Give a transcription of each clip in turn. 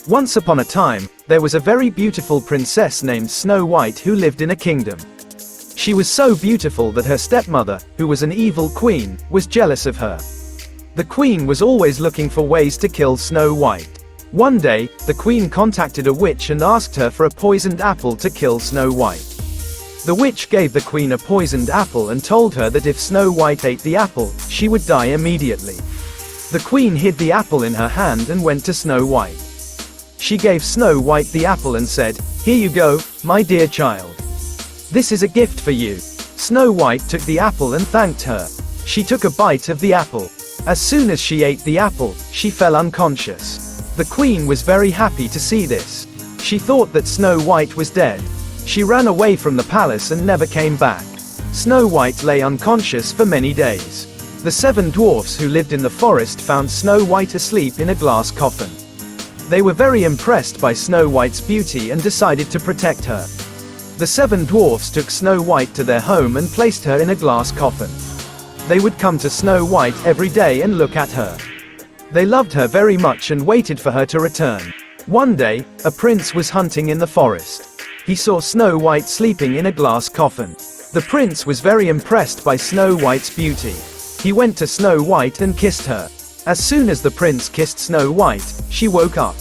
Once upon a time, there was a very beautiful princess named Snow White who lived in a kingdom. She was so beautiful that her stepmother, who was an evil queen, was jealous of her. The queen was always looking for ways to kill Snow White. One day, the queen contacted a witch and asked her for a poisoned apple to kill Snow White. The witch gave the queen a poisoned apple and told her that if Snow White ate the apple, she would die immediately. The queen hid the apple in her hand and went to Snow White. She gave Snow White the apple and said, "Here you go, my dear child. This is a gift for you." Snow White took the apple and thanked her. She took a bite of the apple. As soon as she ate the apple, she fell unconscious. The queen was very happy to see this. She thought that Snow White was dead. She ran away from the palace and never came back. Snow White lay unconscious for many days. The 7 dwarfs who lived in the forest found Snow White asleep in a glass coffin. They were very impressed by Snow White's beauty and decided to protect her. The 7 dwarfs took Snow White to their home and placed her in a glass coffin. They would come to Snow White every day and look at her. They loved her very much and waited for her to return. One day, a prince was hunting in the forest. He saw Snow White sleeping in a glass coffin. The prince was very impressed by Snow White's beauty. He went to Snow White and kissed her. As soon as the prince kissed Snow White, she woke up.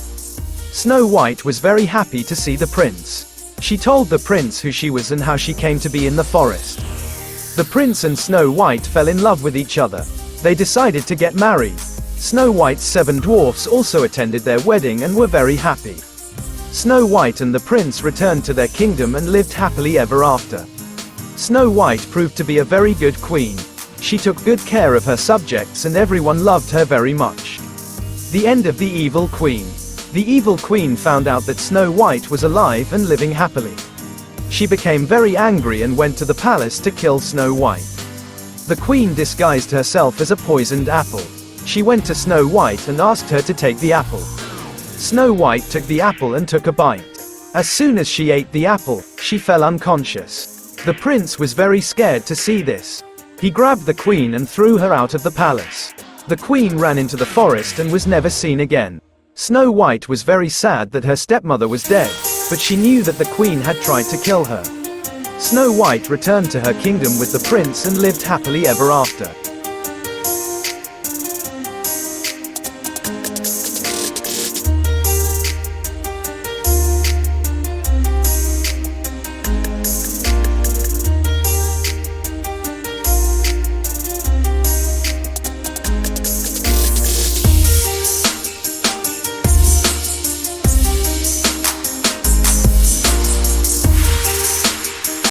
Snow White was very happy to see the prince. She told the prince who she was and how she came to be in the forest. The prince and Snow White fell in love with each other. They decided to get married. Snow White's 7 dwarfs also attended their wedding and were very happy. Snow White and the prince returned to their kingdom and lived happily ever after. Snow White proved to be a very good queen. She took good care of her subjects and everyone loved her very much. The end of the evil queen. The evil queen found out that Snow White was alive and living happily. She became very angry and went to the palace to kill Snow White. The queen disguised herself as a poisoned apple. She went to Snow White and asked her to take the apple. Snow White took the apple and took a bite. As soon as she ate the apple, she fell unconscious. The prince was very scared to see this. He grabbed the queen and threw her out of the palace. The queen ran into the forest and was never seen again. Snow White was very sad that her stepmother was dead, but she knew that the queen had tried to kill her. Snow White returned to her kingdom with the prince and lived happily ever after.